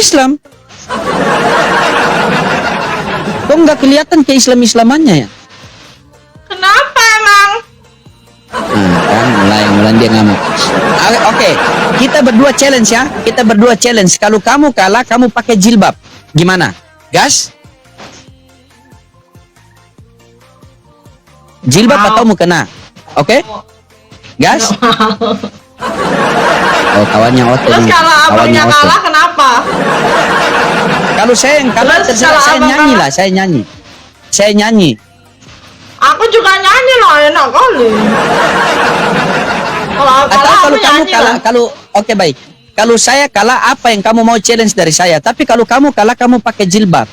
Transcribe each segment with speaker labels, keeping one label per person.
Speaker 1: Islam. Kok nggak kelihatan ke-Islam-Islamannya ya?
Speaker 2: Kenapa emang?
Speaker 1: Nah, kan mulai dia ngamuk. Oke, kita berdua challenge ya. Kita berdua challenge. Kalau kamu kalah, kamu pakai jilbab. Gimana? Gas? Jilbab atau mukena? Oke? Gas? Oh, kawannya Oto.
Speaker 2: Terus kalau abangnya kalah kenapa?
Speaker 1: Kalau saya yang kalah, terserah saya nyanyi lah. Saya nyanyi.
Speaker 2: Aku juga nyanyi loh, enak kali.
Speaker 1: Atau kalau kamu kalah, oke baik. Kalau saya kalah, apa yang kamu mau challenge dari saya? Tapi kalau kamu kalah, kamu pakai jilbab.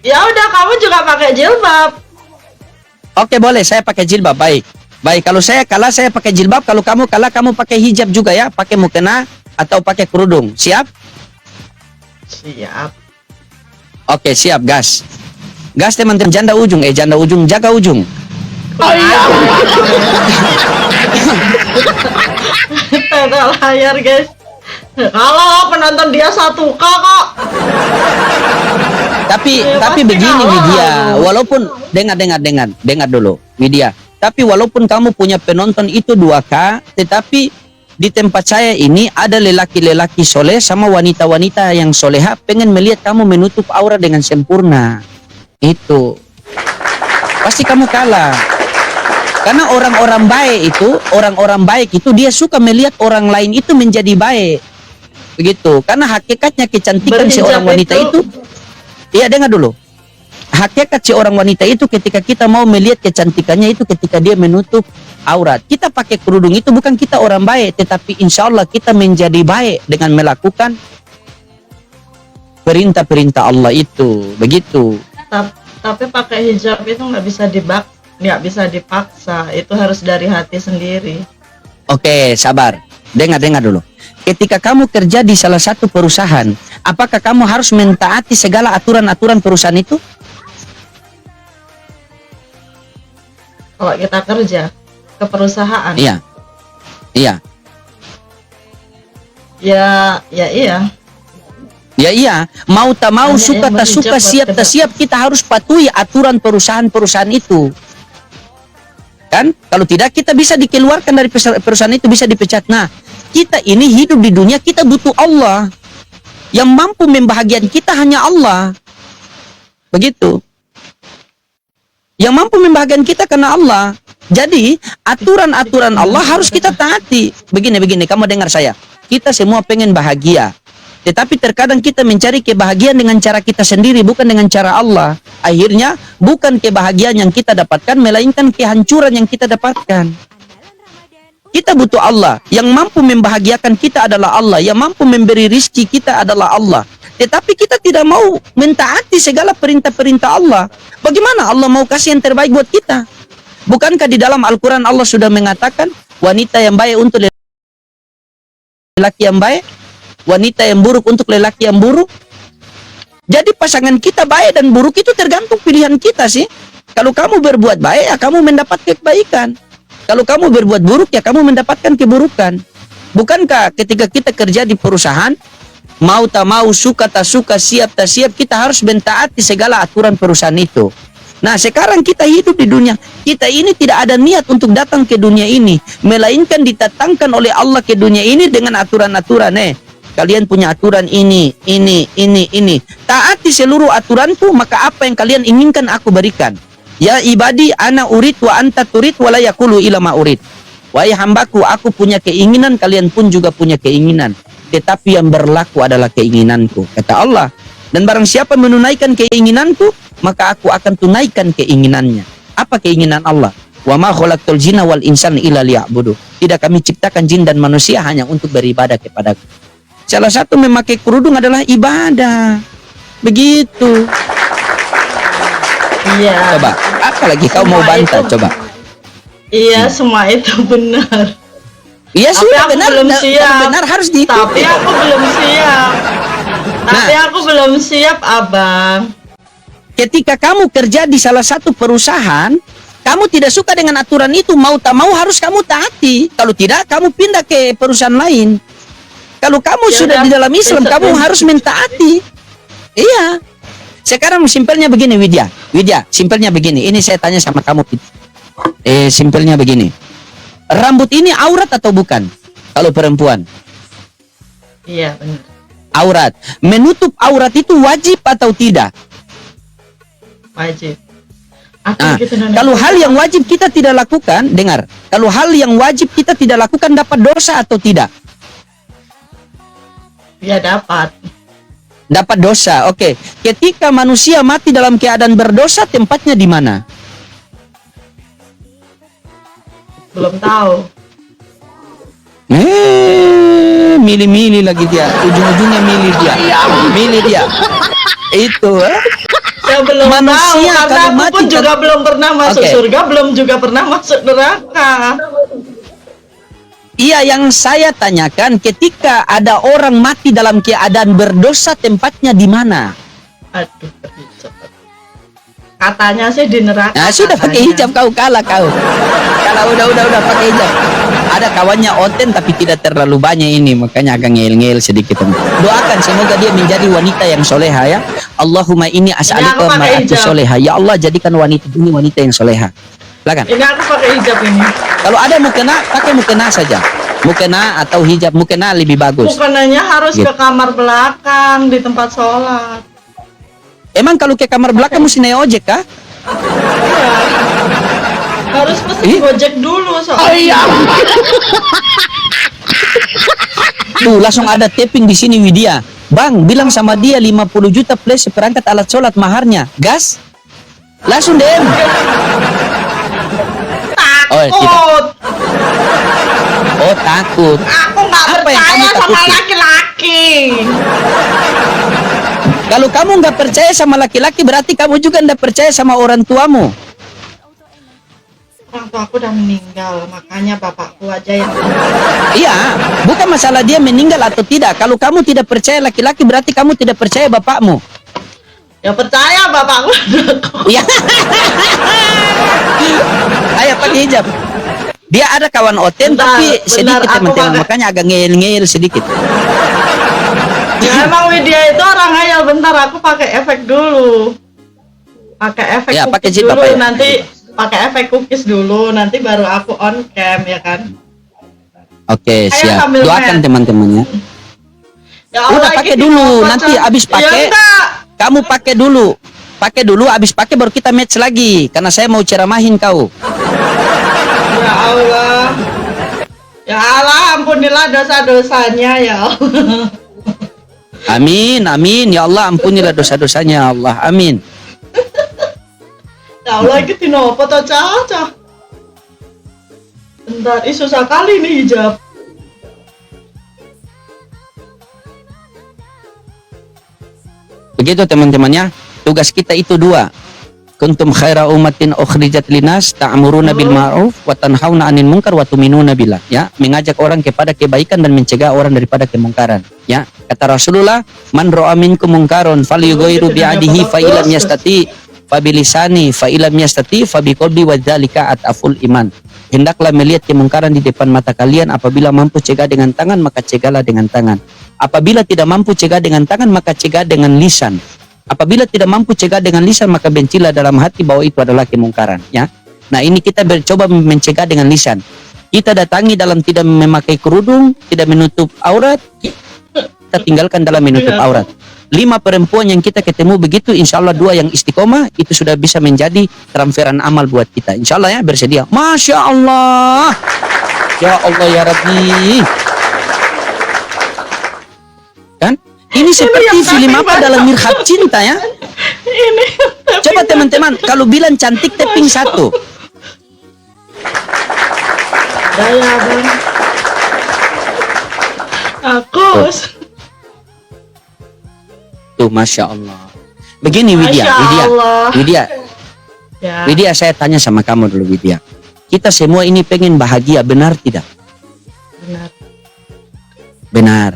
Speaker 2: Ya udah, kamu juga pakai jilbab.
Speaker 1: Oke, boleh. Saya pakai jilbab. Baik. Baik, kalau saya kalah, saya pakai jilbab. Kalau kamu kalah, kamu pakai hijab juga ya. Pakai mukena atau pakai kerudung. Siap?
Speaker 2: Siap.
Speaker 1: Oke, siap. Gas. Gas, teman-teman. Janda ujung. Janda ujung. Jaga ujung.
Speaker 2: Oh iya. Total layar, guys. Kalau penonton dia 1K kok.
Speaker 1: Tapi begini Widya, walaupun dengar dulu Widya. Tapi walaupun kamu punya penonton itu 2K, tetapi di tempat saya ini ada lelaki-lelaki soleh sama wanita-wanita yang soleha pengen melihat kamu menutup aurat dengan sempurna. Itu pasti kamu kalah. Karena orang-orang baik itu dia suka melihat orang lain itu menjadi baik. Begitu. Karena hakikatnya kecantikan seorang wanita itu, iya dengar dulu. Hakikat seorang wanita itu ketika kita mau melihat kecantikannya itu ketika dia menutup aurat. Kita pakai kerudung itu bukan kita orang baik, tetapi insya Allah kita menjadi baik dengan melakukan perintah-perintah Allah itu. Begitu.
Speaker 2: Tapi pakai hijab itu nggak bisa dipaksa. Itu harus dari hati sendiri.
Speaker 1: Oke, sabar. Dengar dulu. Ketika kamu kerja di salah satu perusahaan, apakah kamu harus mentaati segala aturan-aturan perusahaan itu?
Speaker 2: Kalau kita kerja ke perusahaan.
Speaker 1: Iya.
Speaker 2: Ya iya.
Speaker 1: Ya iya, mau tak mau, suka tak suka, siap tak siap, kita harus patuhi aturan perusahaan-perusahaan itu. Kan? Kalau tidak kita bisa dikeluarkan dari perusahaan itu, bisa dipecat. Nah, kita ini hidup di dunia, kita butuh Allah. Yang mampu membahagiakan kita hanya Allah. Begitu. Yang mampu membahagiakan kita karena Allah. Jadi, aturan-aturan Allah harus kita taati. Begini, kamu dengar saya. Kita semua pengen bahagia. Tetapi terkadang kita mencari kebahagiaan dengan cara kita sendiri, bukan dengan cara Allah. Akhirnya, bukan kebahagiaan yang kita dapatkan, melainkan kehancuran yang kita dapatkan. Kita butuh Allah. Yang mampu membahagiakan kita adalah Allah. Yang mampu memberi rizki kita adalah Allah. Tetapi kita tidak mau mentaati segala perintah-perintah Allah. Bagaimana Allah mau kasih yang terbaik buat kita? Bukankah di dalam Al-Quran Allah sudah mengatakan, wanita yang baik untuk lelaki yang baik, wanita yang buruk untuk lelaki yang buruk. Jadi pasangan kita baik dan buruk itu tergantung pilihan kita sih. Kalau kamu berbuat baik, ya kamu mendapat kebaikan. Kalau kamu berbuat buruk, ya kamu mendapatkan keburukan. Bukankah ketika kita kerja di perusahaan, mau tak mau, suka tak suka, siap tak siap, kita harus mentaati segala aturan perusahaan itu. Nah, sekarang kita hidup di dunia, kita ini tidak ada niat untuk datang ke dunia ini, melainkan ditatangkan oleh Allah ke dunia ini dengan aturan-aturan. Kalian punya aturan ini. Taati seluruh aturanku, maka apa yang kalian inginkan aku berikan. Ya ibadi, ana urid wa anta turid wa la yakulu ila ma urid. Wahai hambaku, aku punya keinginan, kalian pun juga punya keinginan. Tetapi yang berlaku adalah keinginanku, kata Allah. Dan barang siapa menunaikan keinginanku, maka aku akan tunaikan keinginannya. Apa keinginan Allah? Wa ma khalaqtul jinna wal insana illa liya'budu. Tidak kami ciptakan jin dan manusia hanya untuk beribadah kepadaku. Salah satu memakai kerudung adalah ibadah. Begitu.
Speaker 2: Iya.
Speaker 1: Coba, apa lagi kau mau bantah? Coba.
Speaker 2: Iya, semua itu benar.
Speaker 1: Iya sih, benar.
Speaker 2: Belum siap.
Speaker 1: Benar harus diikuti.
Speaker 2: Tapi aku belum siap. Tapi aku belum siap, Abang.
Speaker 1: Ketika kamu kerja di salah satu perusahaan, kamu tidak suka dengan aturan itu, mau tak mau harus kamu taati. Kalau tidak, kamu pindah ke perusahaan lain. Kalau kamu
Speaker 2: Ya
Speaker 1: sudah
Speaker 2: udah,
Speaker 1: di dalam Islam,
Speaker 2: besok
Speaker 1: kamu
Speaker 2: besok.
Speaker 1: harus mentaati. Iya. Sekarang simpelnya begini, Widya. Widya, simpelnya begini. Ini saya tanya sama kamu. Simpelnya begini. Rambut ini aurat atau bukan? Kalau perempuan.
Speaker 2: Iya, benar.
Speaker 1: Aurat. Menutup aurat itu wajib atau tidak?
Speaker 2: Wajib. Aku
Speaker 1: Nah,
Speaker 2: begitu nanya.
Speaker 1: kalau hal yang wajib kita tidak lakukan, dengar. Kalau hal yang wajib kita tidak lakukan, dapat dosa atau tidak?
Speaker 2: Ya dapat.
Speaker 1: Dapat dosa. Oke. Ketika manusia mati dalam keadaan berdosa, tempatnya di mana?
Speaker 2: Belum tahu.
Speaker 1: Milih-milih lagi dia. Ujung-ujungnya milih dia. Milih dia. Itu.
Speaker 2: Saya belum
Speaker 1: Manusia
Speaker 2: tahu, karena
Speaker 1: kalau
Speaker 2: aku
Speaker 1: mati
Speaker 2: pun
Speaker 1: kan-
Speaker 2: juga belum pernah masuk
Speaker 1: Oke.
Speaker 2: surga, belum juga pernah masuk neraka.
Speaker 1: Iya, yang saya tanyakan, ketika ada orang mati dalam keadaan berdosa, tempatnya di mana?
Speaker 2: Aduh, berhijab. Katanya sih di neraka.
Speaker 1: Nah, sudah pakai
Speaker 2: katanya.
Speaker 1: hijab kau kalah kau. Kalau udah pakai hijab. Ada kawannya Oten tapi tidak terlalu banyak ini, makanya agak ngel-ngel sedikit. Doakan semoga dia menjadi wanita yang soleha ya. Allahumma ini as'aluka
Speaker 2: Ini aku pakai
Speaker 1: ma'atu
Speaker 2: hijab.
Speaker 1: soleha. Ya Allah, jadikan wanita ini wanita yang soleha. Silakan.
Speaker 2: Ini aku pakai hijab ini.
Speaker 1: Kalau ada mukena, pakai mukena saja. Mukena atau hijab, mukena lebih bagus.
Speaker 2: Bukannya harus
Speaker 1: Gitu.
Speaker 2: ke kamar belakang di tempat sholat.
Speaker 1: Emang kalau ke kamar belakang mesti naik ojek kah?
Speaker 2: Iya. Harus pesen
Speaker 1: Ih.
Speaker 2: Gojek dulu soalnya.
Speaker 1: Tuh, langsung ada tapping di sini Widya. Bang, bilang sama dia 50 juta plus seperangkat alat sholat maharnya. Gas? Langsung DM. Oh, tidak.
Speaker 2: Takut.
Speaker 1: Oh, takut.
Speaker 2: Aku nggak
Speaker 1: Apa yang
Speaker 2: percaya
Speaker 1: kamu
Speaker 2: sama
Speaker 1: takuti?
Speaker 2: laki-laki.
Speaker 1: Kalau kamu nggak percaya sama laki-laki, berarti kamu juga nggak percaya sama orang tuamu.
Speaker 2: Orang tua aku udah meninggal, makanya bapakku aja yang.
Speaker 1: Iya, bukan masalah dia meninggal atau tidak. Kalau kamu tidak percaya laki-laki, berarti kamu tidak percaya bapakmu.
Speaker 2: Ya percaya bapakku.
Speaker 1: Iya. Ayo pakai hijab. Dia ada kawan Oten
Speaker 2: Bentar,
Speaker 1: tapi
Speaker 2: bentar,
Speaker 1: sedikit
Speaker 2: aku
Speaker 1: teman-teman,
Speaker 2: pakai-
Speaker 1: makanya agak ngeyel-ngeyel sedikit.
Speaker 2: Ya, emang Widya itu orang ngayal. Bentar, aku pakai efek dulu. Pakai efek
Speaker 1: Ya, pakai
Speaker 2: cookies
Speaker 1: chip
Speaker 2: dulu,
Speaker 1: apa ya?
Speaker 2: nanti pakai efek cookies dulu, nanti baru aku on cam ya kan.
Speaker 1: Oke,
Speaker 2: Ayo,
Speaker 1: siap.
Speaker 2: sambil
Speaker 1: Doakan
Speaker 2: main.
Speaker 1: teman-temannya.
Speaker 2: Ya
Speaker 1: Udah,
Speaker 2: Allah,
Speaker 1: pakai
Speaker 2: ini
Speaker 1: dulu,
Speaker 2: kenapa,
Speaker 1: nanti
Speaker 2: Chan?
Speaker 1: abis pakai.
Speaker 2: Ya enggak.
Speaker 1: Kamu pakai dulu. Pakai dulu, abis pakai baru kita match lagi. Karena saya mau ceramahin kau.
Speaker 2: Ya Allah. Ya Allah, ampunilah dosa-dosanya ya Allah.
Speaker 1: Amin, amin. Ya Allah, ampunilah dosa-dosanya, ya Allah. Amin.
Speaker 2: Ya Allah, ini kenapa toh Caca? Bentar, ih susah kali nih hijab.
Speaker 1: Begitu teman-temannya. Tugas kita itu dua. Kuntum khaira ummatin ukhrijat linas ta'muruna bil ma'ruf wa tanhauna 'anil munkar wa tu'minuna billah. Ya, mengajak orang kepada kebaikan dan mencegah orang daripada kemungkaran. Ya, kata Rasulullah, man ra'a minkum munkaron falyughayyiru bi 'yadihi fa illam yastati fa bilisani fa illam yastati fa biqalbi wa dzalika ataful iman. Hendaklah melihat kemungkaran di depan mata kalian, apabila mampu cegah dengan tangan maka cegahlah dengan tangan. Apabila tidak mampu cegah dengan tangan maka cegah dengan lisan. Apabila tidak mampu cegah dengan lisan maka bencilah dalam hati bahwa itu adalah kemungkaran, ya. Nah, ini kita coba mencegah dengan lisan. Kita datangi dalam tidak memakai kerudung, tidak menutup aurat, kita tinggalkan dalam menutup aurat. 5 perempuan yang kita ketemu begitu, insya Allah 2 yang istiqomah, itu sudah bisa menjadi transferan amal buat kita. Insya Allah ya, bersedia. Masya Allah. Ya Allah ya Rabbi. Kan? Ini seperti
Speaker 2: yang
Speaker 1: film
Speaker 2: tapping
Speaker 1: apa
Speaker 2: banyak.
Speaker 1: dalam Mirhab Cinta ya?
Speaker 2: Ini.
Speaker 1: Coba teman-teman, kalau bilang cantik tapping 1.
Speaker 2: Daya bang. Aku.
Speaker 1: Tuh, Masya Allah. Begini Widya,
Speaker 2: Masya
Speaker 1: Widya,
Speaker 2: Allah.
Speaker 1: Widya,
Speaker 2: Ya.
Speaker 1: Widya, saya tanya sama kamu dulu Widya. Kita semua ini pengen bahagia, benar tidak?
Speaker 2: Benar.
Speaker 1: Benar.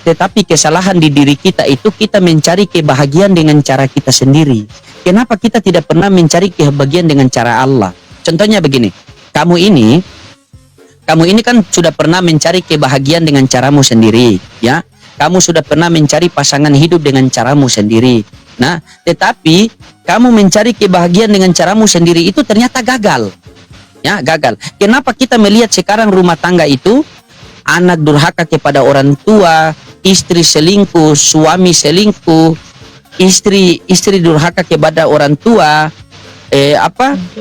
Speaker 1: Tetapi kesalahan di diri kita itu kita mencari kebahagiaan dengan cara kita sendiri. Kenapa kita tidak pernah mencari kebahagiaan dengan cara Allah? Contohnya begini, kamu ini Kamu ini kan sudah pernah mencari kebahagiaan dengan caramu sendiri, ya. Kamu sudah pernah mencari pasangan hidup dengan caramu sendiri. Nah, tetapi kamu mencari kebahagiaan dengan caramu sendiri itu ternyata gagal. Ya, gagal. Kenapa kita melihat sekarang rumah tangga itu anak durhaka kepada orang tua, istri selingkuh, suami selingkuh, istri durhaka kepada orang tua,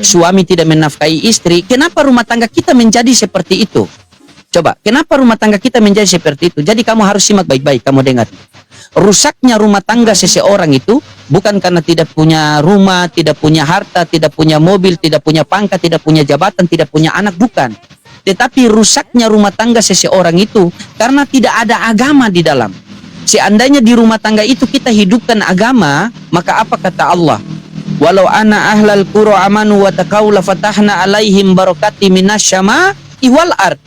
Speaker 1: suami tidak menafkahi istri. Kenapa rumah tangga kita menjadi seperti itu? Coba, kenapa rumah tangga kita menjadi seperti itu? Jadi kamu harus simak baik-baik, kamu dengar. Rusaknya rumah tangga seseorang itu bukan karena tidak punya rumah, tidak punya harta, tidak punya mobil, tidak punya pangkat, tidak punya jabatan, tidak punya anak, bukan. Tetapi rusaknya rumah tangga seseorang itu karena tidak ada agama di dalam. Seandainya di rumah tangga itu kita hidupkan agama, maka apa kata Allah? Walau ana ahlal qura amanu wa taqaw la fatahna alaihim barakati minasyama'i wal ard.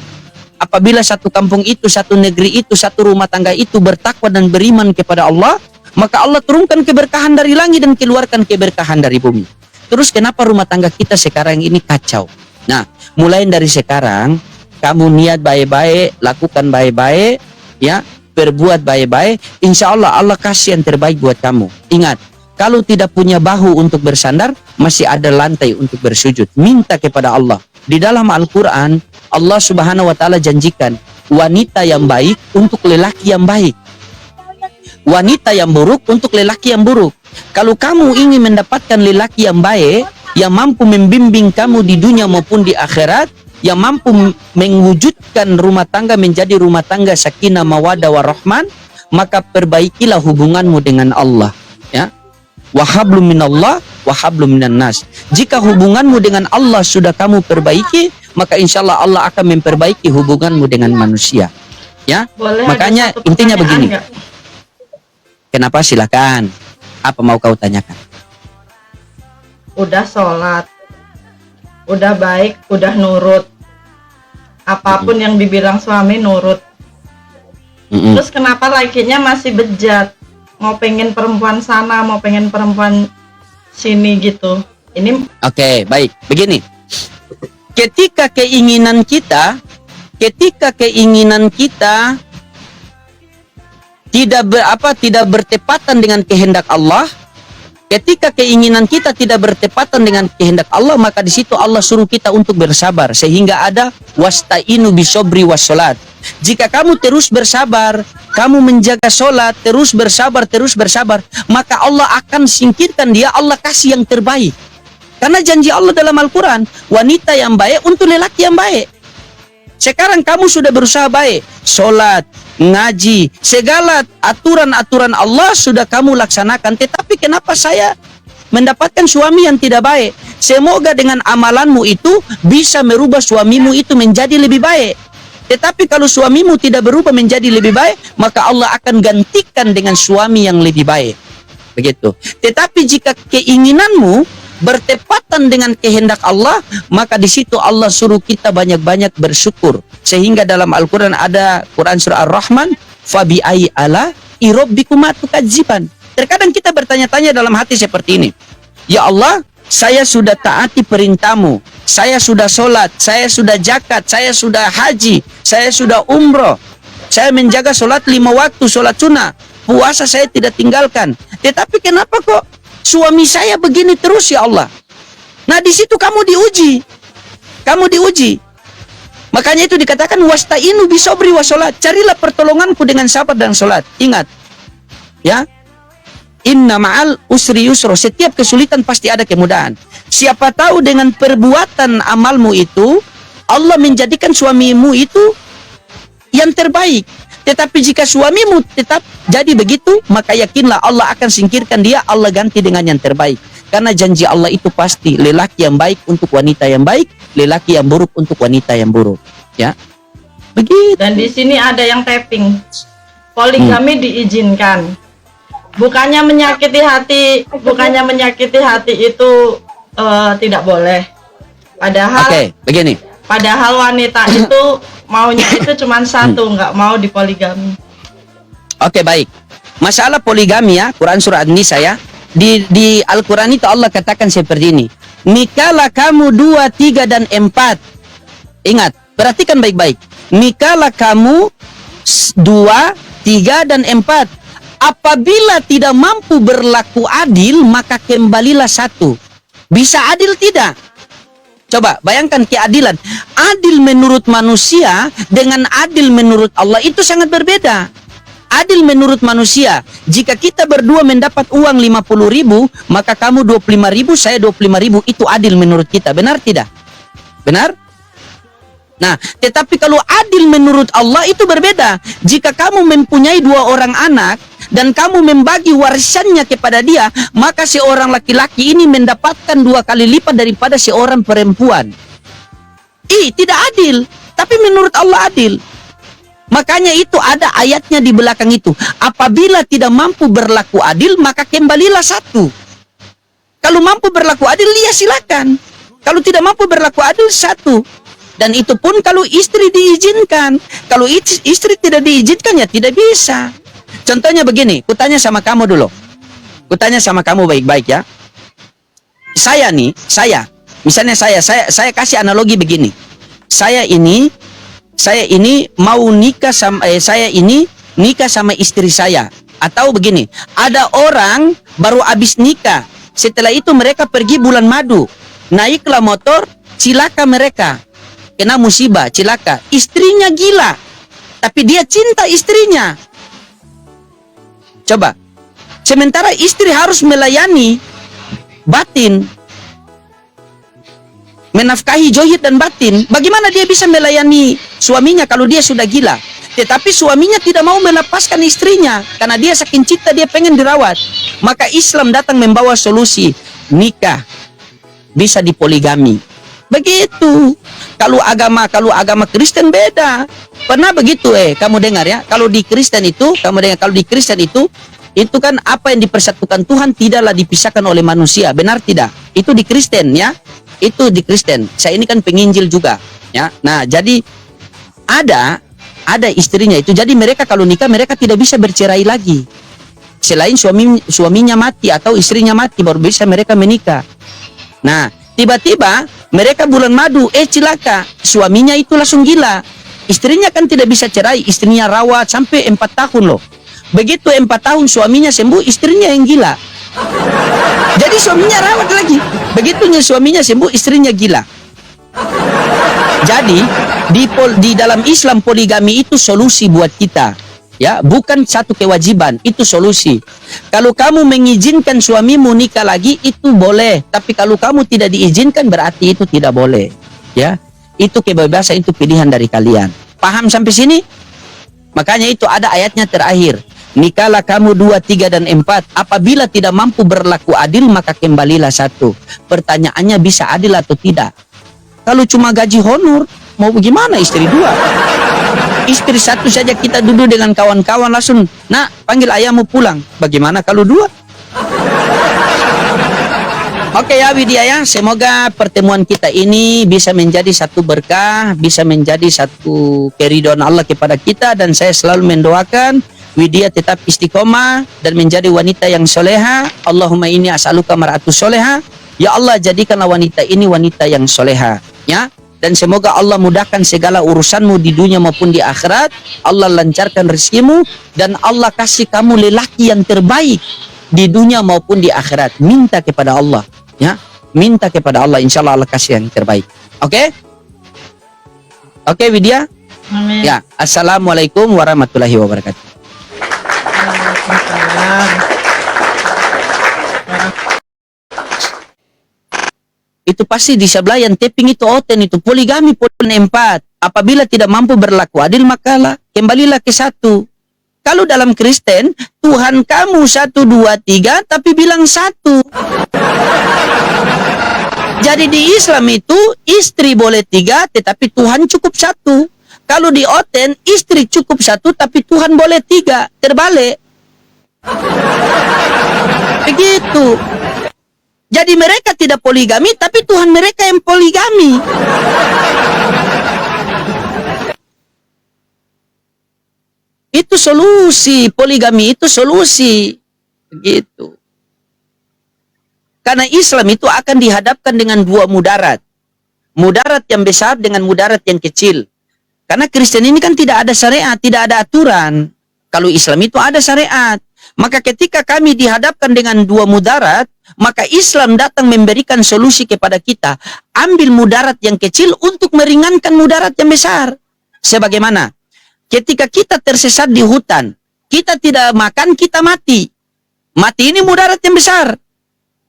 Speaker 1: Apabila satu kampung itu, satu negeri itu, satu rumah tangga itu bertakwa dan beriman kepada Allah, maka Allah turunkan keberkahan dari langit dan keluarkan keberkahan dari bumi. Terus kenapa rumah tangga kita sekarang ini kacau? Nah, mulai dari sekarang kamu niat baik-baik, lakukan baik-baik, ya, berbuat baik-baik, insya Allah Allah kasih yang terbaik buat kamu. Ingat, kalau tidak punya bahu untuk bersandar, masih ada lantai untuk bersujud. Minta kepada Allah. Di dalam Al-Quran, Allah Subhanahu wa Ta'ala janjikan wanita yang baik untuk lelaki yang baik, wanita yang buruk untuk lelaki yang buruk. Kalau kamu ingin mendapatkan lelaki yang baik, yang mampu membimbing kamu di dunia maupun di akhirat, yang mampu mewujudkan rumah tangga menjadi rumah tangga sakinah mawaddah warahman, maka perbaikilah hubunganmu dengan Allah, ya. Wahablum minallah wahablum minan nas. Jika hubunganmu dengan Allah sudah kamu perbaiki, maka insya Allah Allah akan memperbaiki hubunganmu dengan manusia, ya.
Speaker 2: Boleh,
Speaker 1: makanya
Speaker 2: ada satu
Speaker 1: intinya
Speaker 2: pertanyaan
Speaker 1: begini.
Speaker 2: nggak?
Speaker 1: Kenapa? Silakan. Apa mau kau tanyakan?
Speaker 2: Udah sholat, udah baik, udah nurut, apapun yang dibilang suami nurut. Terus kenapa lakinya masih bejat, mau pengen perempuan sana, mau pengen perempuan sini gitu? Ini
Speaker 1: Oke, baik. Begini. Ketika keinginan kita tidak bertepatan dengan kehendak Allah, ketika keinginan kita tidak bertepatan dengan kehendak Allah, maka di situ Allah suruh kita untuk bersabar, sehingga ada wasta'inu bisobri wassalat. Jika kamu terus bersabar, kamu menjaga solat, terus bersabar, maka Allah akan singkirkan dia, Allah kasih yang terbaik. Karena janji Allah dalam Al-Quran, wanita yang baik untuk lelaki yang baik. Sekarang kamu sudah berusaha baik, solat, ngaji, segala aturan-aturan Allah sudah kamu laksanakan, tetapi kenapa saya mendapatkan suami yang tidak baik? Semoga dengan amalanmu itu bisa merubah suamimu itu menjadi lebih baik. Tetapi kalau suamimu tidak berubah menjadi lebih baik, maka Allah akan gantikan dengan suami yang lebih baik. Begitu. Tetapi jika keinginanmu bertepatan dengan kehendak Allah, maka di situ Allah suruh kita banyak-banyak bersyukur. Sehingga dalam Al-Quran ada Quran surah Ar-Rahman, fabi'ai ala irabbikuma tukadziban. Terkadang kita bertanya-tanya dalam hati seperti ini. Ya Allah, saya sudah taati perintahmu, saya sudah sholat, saya sudah zakat, saya sudah haji, saya sudah umroh, saya menjaga sholat 5 waktu, sholat sunnah, puasa saya tidak tinggalkan. Tetapi kenapa kok suami saya begini terus ya Allah? Nah di situ kamu diuji. Makanya itu dikatakan wasta'inu bisobri wassalat. Carilah pertolonganku dengan sabar dan sholat. Ingat, ya. Inna ma'al usri yusro. Setiap kesulitan pasti ada kemudahan. Siapa tahu dengan perbuatan amalmu itu Allah menjadikan suamimu itu yang terbaik. Tetapi jika suamimu tetap jadi begitu, maka yakinlah Allah akan singkirkan dia, Allah ganti dengan yang terbaik. Karena janji Allah itu pasti, lelaki yang baik untuk wanita yang baik, lelaki yang buruk untuk wanita yang buruk. Ya, begitu.
Speaker 2: Dan di sini ada yang tapping. Poligami diizinkan. Bukannya menyakiti hati itu tidak boleh. Padahal
Speaker 1: begini.
Speaker 2: Padahal wanita itu maunya itu cuma satu, nggak mau dipoligami.
Speaker 1: Baik. Masalah poligami ya, Quran surah An-Nisa ya. Di Al-Quran itu Allah katakan seperti ini. Nikahlah kamu 2, 3, dan 4. Ingat, Perhatikan baik-baik. Nikahlah kamu 2, 3, dan 4. Apabila tidak mampu berlaku adil, maka kembalilah 1. Bisa adil tidak? Coba bayangkan keadilan. Adil menurut manusia dengan adil menurut Allah itu sangat berbeda. Adil menurut manusia, jika kita berdua mendapat uang 50.000, maka kamu 25.000, saya 25.000, itu adil menurut kita. Benar tidak? Benar? Nah, tetapi kalau adil menurut Allah itu berbeda. Jika kamu mempunyai 2 orang anak dan kamu membagi warisannya kepada dia, maka seorang laki-laki ini mendapatkan 2 kali lipat daripada seorang perempuan. Tidak adil, tapi menurut Allah adil. Makanya itu ada ayatnya di belakang itu. Apabila tidak mampu berlaku adil, maka kembalilah 1. Kalau mampu berlaku adil, ya silakan. Kalau tidak mampu berlaku adil, 1. Dan itu pun kalau istri diizinkan. Kalau istri tidak diizinkan, ya tidak bisa. Contohnya begini, kutanya sama kamu dulu. Kutanya sama kamu baik-baik ya. Misalnya saya kasih analogi begini. Saya ini mau nikah sama nikah sama istri saya. Atau begini, ada orang baru habis nikah. Setelah itu mereka pergi bulan madu. Naiklah motor, cilaka mereka. Kena musibah, cilaka. Istrinya gila, tapi dia cinta istrinya. Coba. Sementara istri harus melayani batin, menafkahi zohir dan batin. Bagaimana dia bisa melayani suaminya kalau dia sudah gila? Tetapi suaminya tidak mau melepaskan istrinya karena dia saking cinta, dia pengen dirawat. Maka Islam datang membawa solusi. Nikah bisa dipoligami. Begitu. Kalau agama Kristen beda. Pernah begitu kamu dengar ya? Kalau di Kristen itu, itu kan apa yang dipersatukan Tuhan tidaklah dipisahkan oleh manusia. Benar tidak? Itu di Kristen ya. Itu di Kristen. Saya ini kan penginjil juga ya. Nah, jadi ada istrinya itu. Jadi mereka kalau nikah mereka tidak bisa bercerai lagi. Selain suaminya mati atau istrinya mati baru bisa mereka menikah. Nah, tiba-tiba mereka bulan madu, cilaka. Suaminya itu langsung gila. Istrinya kan tidak bisa cerai, istrinya rawat sampai 4 tahun loh. Begitu 4 tahun suaminya sembuh, istrinya yang gila. Jadi suaminya rawat lagi. Begitunya suaminya sembuh, istrinya gila. Jadi di dalam Islam poligami itu solusi buat kita. Ya, bukan satu kewajiban, itu solusi. Kalau kamu mengizinkan suamimu nikah lagi, itu boleh. Tapi kalau kamu tidak diizinkan, berarti itu tidak boleh. Ya, itu kebebasan, itu pilihan dari kalian. Paham sampai sini? Makanya itu ada ayatnya terakhir. Nikahlah kamu 2, 3, dan 4. Apabila tidak mampu berlaku adil, maka kembalilah 1. Pertanyaannya, bisa adil atau tidak? Kalau cuma gaji honor, mau bagaimana istri 2? Istri 1 saja kita duduk dengan kawan-kawan langsung, nak panggil ayahmu pulang. Bagaimana kalau 2? Oke ya Widya ya, semoga pertemuan kita ini bisa menjadi satu berkah, bisa menjadi satu keridhaan Allah kepada kita. Dan saya selalu mendoakan Widya tetap istiqomah dan menjadi wanita yang soleha. Allahumma inni as'aluka mar'atus soleha. Ya Allah, jadikanlah wanita ini wanita yang soleha ya. Dan semoga Allah mudahkan segala urusanmu di dunia maupun di akhirat. Allah lancarkan rezekimu. Dan Allah kasih kamu lelaki yang terbaik di dunia maupun di akhirat. Minta kepada Allah. Ya, minta kepada Allah. Insya Allah Allah kasih yang terbaik. Oke? Oke Widya?
Speaker 2: Amin.
Speaker 1: Ya, Assalamualaikum warahmatullahi wabarakatuh.
Speaker 2: Waalaikumsalam.
Speaker 1: Itu pasti di sebelah yang tapping itu oten itu poligami poin 4. Apabila tidak mampu berlaku adil, maka kembalilah ke 1. Kalau dalam Kristen, Tuhan kamu 1, 2, 3 tapi bilang 1. Jadi di Islam itu istri boleh 3 tetapi Tuhan cukup 1. Kalau di oten istri cukup 1 tapi Tuhan boleh 3. Terbalik. Begitu. Jadi mereka tidak poligami, tapi Tuhan mereka yang poligami. Itu solusi, poligami itu solusi. Begitu. Karena Islam itu akan dihadapkan dengan 2 mudarat. Mudarat yang besar dengan mudarat yang kecil. Karena Kristen ini kan tidak ada syariat, tidak ada aturan. Kalau Islam itu ada syariat. Maka ketika kami dihadapkan dengan dua mudarat, maka Islam datang memberikan solusi kepada kita. Ambil mudarat yang kecil untuk meringankan mudarat yang besar. Sebagaimana ketika kita tersesat di hutan, kita tidak makan, kita mati. Mati ini mudarat yang besar.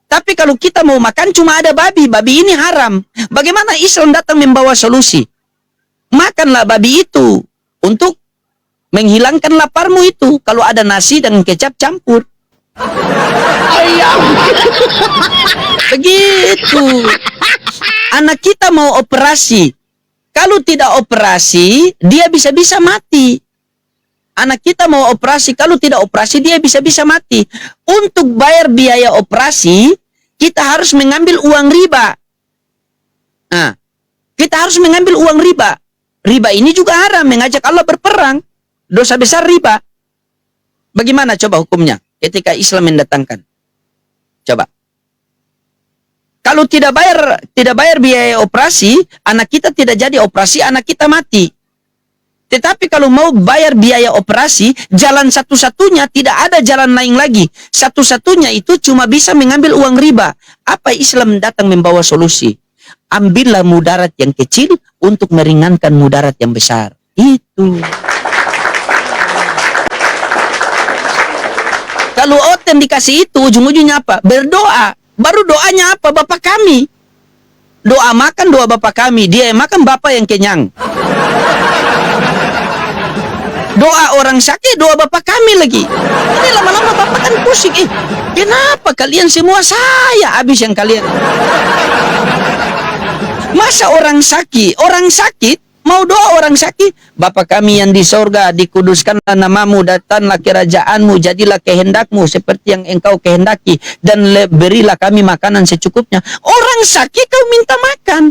Speaker 1: Tapi kalau kita mau makan cuma ada babi, babi ini haram. Bagaimana Islam datang membawa solusi? Makanlah babi itu untuk menghilangkan laparmu itu. Kalau ada nasi dengan kecap campur. Ayam. Begitu. Anak kita mau operasi. Kalau tidak operasi, dia bisa-bisa mati. Anak kita mau operasi, kalau tidak operasi, dia bisa-bisa mati. Untuk bayar biaya operasi, kita harus mengambil uang riba. Nah, kita harus mengambil uang riba. Riba ini juga haram, mengajak Allah berperang. Dosa besar riba. Bagaimana coba hukumnya ketika Islam mendatangkan? Coba. Kalau tidak bayar biaya operasi, anak kita tidak jadi operasi, anak kita mati. Tetapi kalau mau bayar biaya operasi, jalan satu-satunya, tidak ada jalan lain lagi. Satu-satunya itu cuma bisa mengambil uang riba. Apa Islam datang membawa solusi? Ambillah mudarat yang kecil untuk meringankan mudarat yang besar. Itu. Kalau oten dikasih itu, ujung-ujungnya apa? Berdoa. Baru doanya apa? Bapak kami. Doa makan, doa Bapak kami. Dia yang makan, Bapak yang kenyang. Doa orang sakit, doa Bapak kami lagi. Ini lama-lama Bapak kan pusing. Kenapa kalian semua saya habis yang kalian? Masa orang sakit mau doa orang sakit, Bapa kami yang di sorga, dikuduskanlah namamu, datanglah kerajaanmu, jadilah kehendakmu seperti yang engkau kehendaki, dan berilah kami makanan secukupnya. Orang sakit kau minta makan.